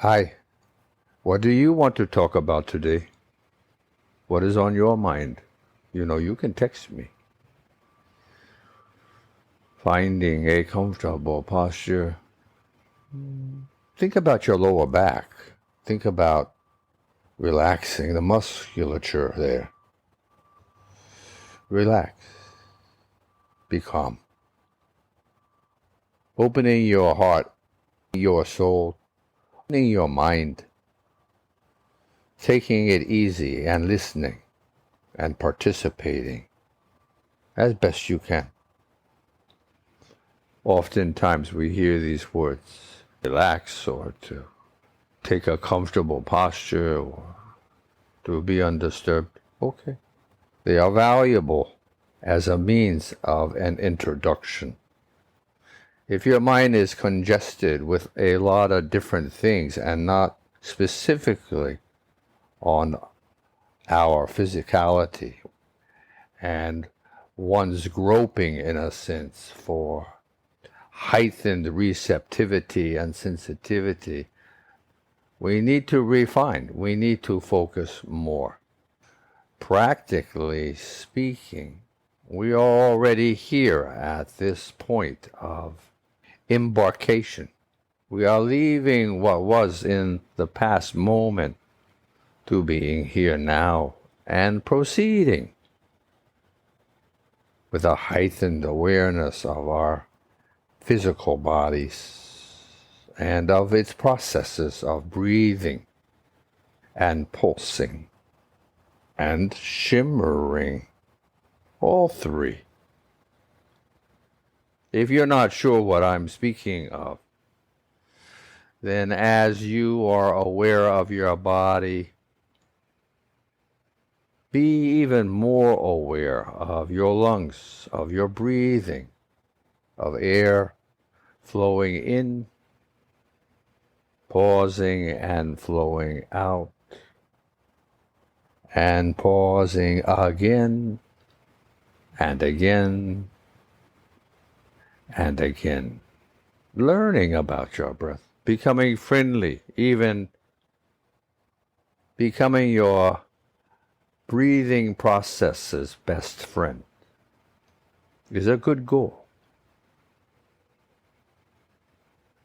Hi, what do you want to talk about today? What is on your mind? You can text me. Finding a comfortable posture. Think about your lower back. Think about relaxing the musculature there. Relax. Be calm. Opening your heart, your soul, opening your mind. Taking it easy and listening and participating as best you can. Oftentimes we hear these words, relax, or to take a comfortable posture, or to be undisturbed. Okay. They are valuable as a means of an introduction. If your mind is congested with a lot of different things and not specifically on our physicality and one's groping, in a sense, for heightened receptivity and sensitivity, we need to refine. We need to focus more. Practically speaking, we are already here at this point of embarkation. We are leaving what was in the past moment to being here now and proceeding with a heightened awareness of our physical bodies and of its processes of breathing and pulsing and shimmering, all three. If you're not sure what I'm speaking of, then as you are aware of your body, be even more aware of your lungs, of your breathing, of air flowing in, pausing and flowing out, and pausing again and again and again. Learning about your breath, becoming friendly, even becoming your breathing process's best friend is a good goal.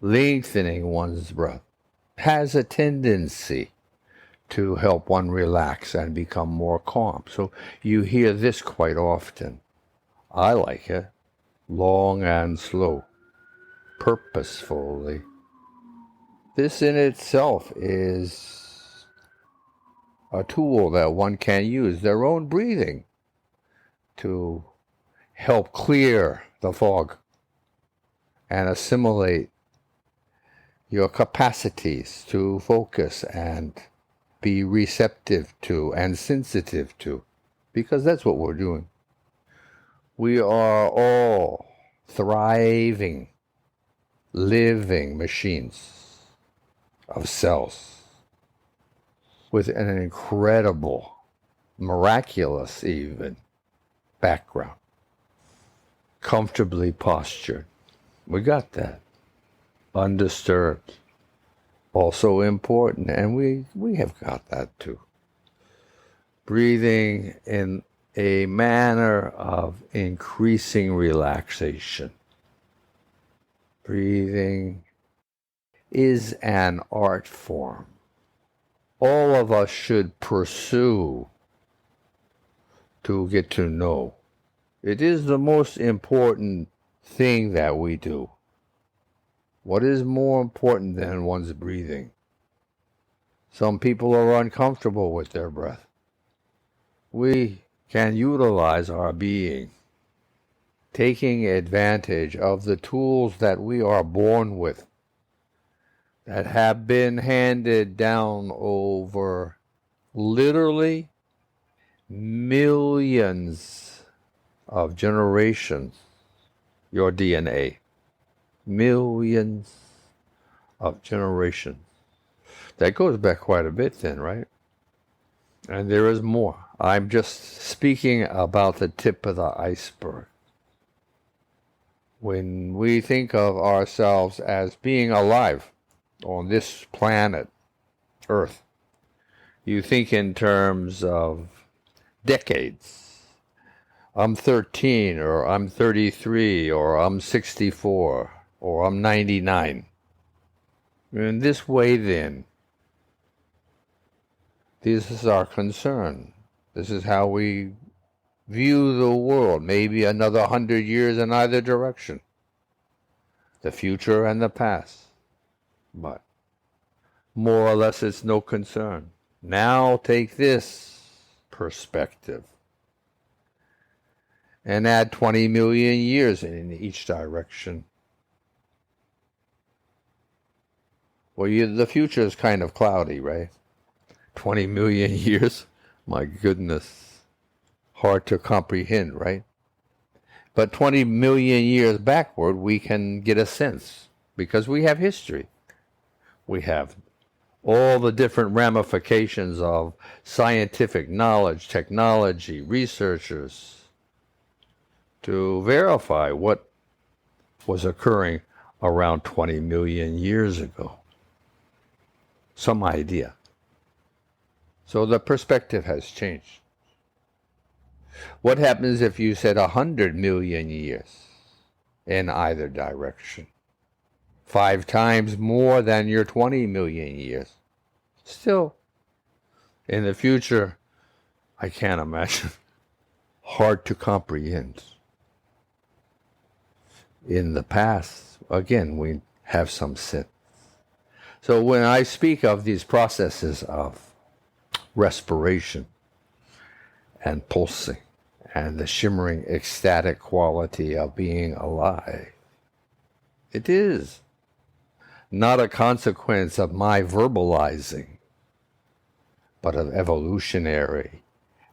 Lengthening one's breath has a tendency to help one relax and become more calm. So you hear this quite often. I like it. Long and slow, purposefully. This in itself is a tool that one can use, their own breathing, to help clear the fog and assimilate your capacities to focus and be receptive to and sensitive to, because that's what we're doing. We are all thriving, living machines of cells with an incredible, miraculous even, background. Comfortably postured. We got that. Undisturbed. Also important, and we have got that too. Breathing in a manner of increasing relaxation. Breathing is an art form all of us should pursue to get to know. It is the most important thing that we do. What is more important than one's breathing? Some people are uncomfortable with their breath. We can utilize our being, taking advantage of the tools that we are born with, that have been handed down over literally millions of generations, your DNA. Millions of generations. That goes back quite a bit then, right? And there is more. I'm just speaking about the tip of the iceberg. When we think of ourselves as being alive, on this planet, Earth, you think in terms of decades. I'm 13, or I'm 33, or I'm 64, or I'm 99. In this way, then, this is our concern. This is how we view the world, maybe another 100 years in either direction, the future and the past. But more or less, it's no concern. Now take this perspective and add 20 million years in each direction. Well, the future is kind of cloudy, right? 20 million years? My goodness. Hard to comprehend, right? But 20 million years backward, we can get a sense because we have history. We have all the different ramifications of scientific knowledge, technology, researchers to verify what was occurring around 20 million years ago. Some idea. So the perspective has changed. What happens if you said 100 million years in either direction? 5 times more than your 20 million years. Still, in the future, I can't imagine. Hard to comprehend. In the past, again, we have some sense. So when I speak of these processes of respiration and pulsing and the shimmering ecstatic quality of being alive, it is not a consequence of my verbalizing, but of evolutionary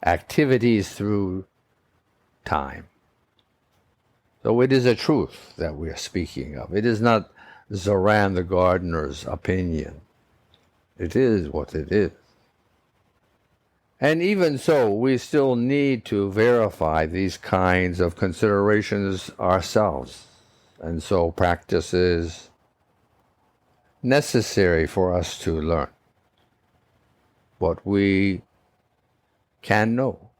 activities through time. So it is a truth that we are speaking of. It is not Zoran the gardener's opinion. It is what it is. And even so, we still need to verify these kinds of considerations ourselves. And so practice is necessary for us to learn what we can know.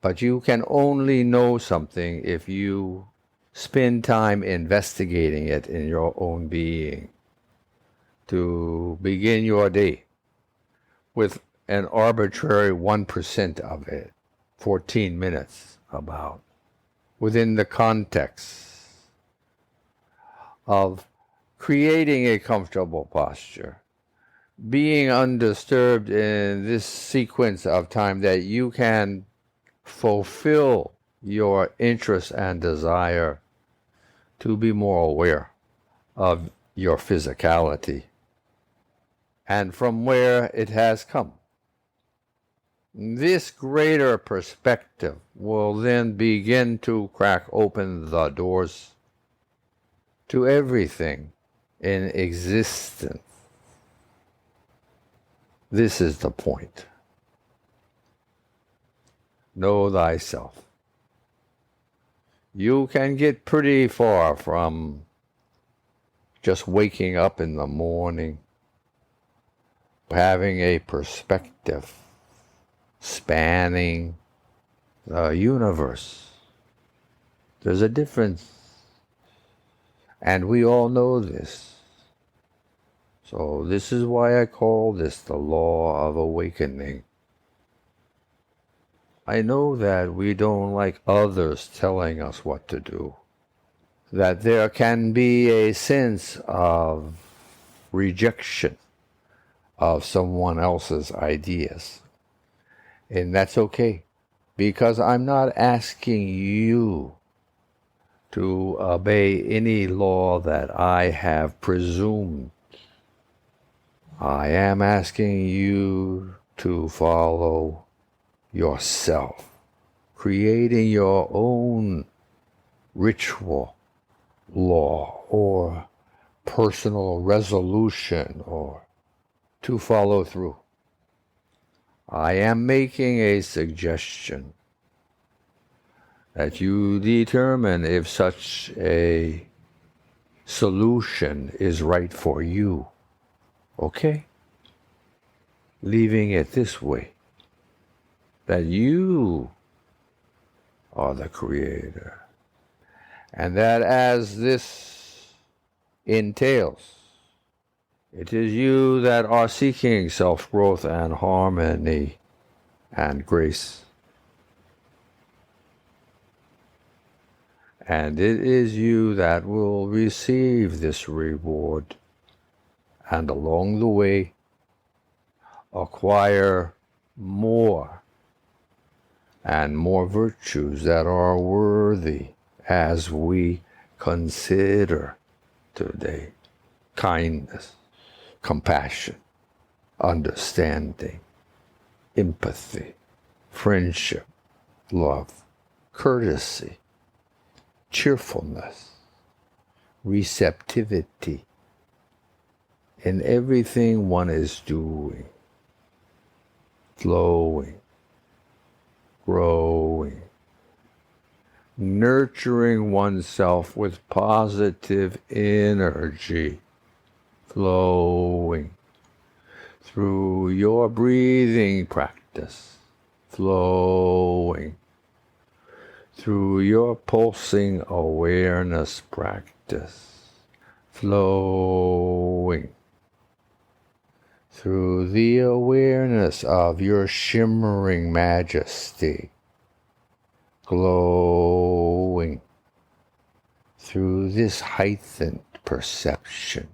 But you can only know something if you spend time investigating it in your own being. To begin your day with an arbitrary 1% of it, 14 minutes about, within the context of creating a comfortable posture, being undisturbed in this sequence of time that you can fulfill your interest and desire to be more aware of your physicality and from where it has come. This greater perspective will then begin to crack open the doors to everything in existence. This is the point. Know thyself. You can get pretty far from just waking up in the morning, having a perspective spanning the universe. There's a difference. And we all know this. So this is why I call this the law of awakening. I know that we don't like others telling us what to do. That there can be a sense of rejection of someone else's ideas. And that's okay, because I'm not asking you to obey any law that I have presumed. I am asking you to follow yourself, creating your own ritual, law, or personal resolution, or to follow through. I am making a suggestion that you determine if such a solution is right for you. Okay? Leaving it this way, that you are the creator. And that as this entails, it is you that are seeking self-growth and harmony and grace. And it is you that will receive this reward, and along the way acquire more and more virtues that are worthy as we consider today: kindness, compassion, understanding, empathy, friendship, love, courtesy, cheerfulness, receptivity in everything one is doing, flowing, growing, nurturing oneself with positive energy, flowing through your breathing practice, flowing through your pulsing awareness practice, flowing through the awareness of your shimmering majesty, glowing through this heightened perception,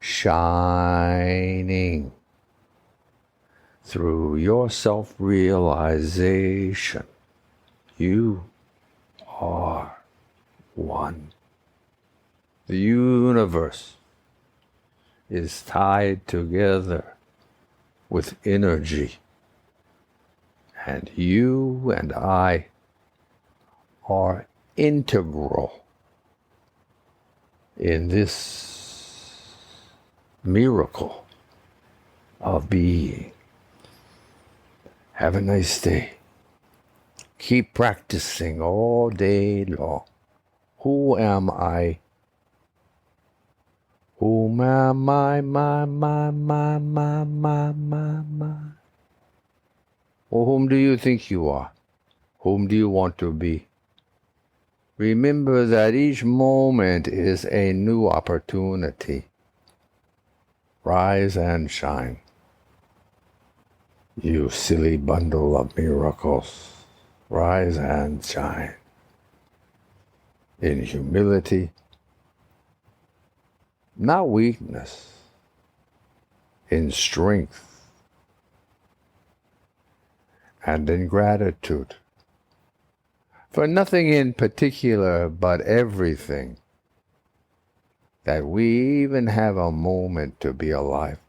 shining through your self-realization. You are one. The universe is tied together with energy, and you and I are integral in this miracle of being. Have a nice day. Keep practicing all day long. Who am I? Whom am I, my? Well, whom do you think you are? Whom do you want to be? Remember that each moment is a new opportunity. Rise and shine, you silly bundle of miracles. Rise and shine in humility, not weakness, in strength and in gratitude for nothing in particular but everything, that we even have a moment to be alive.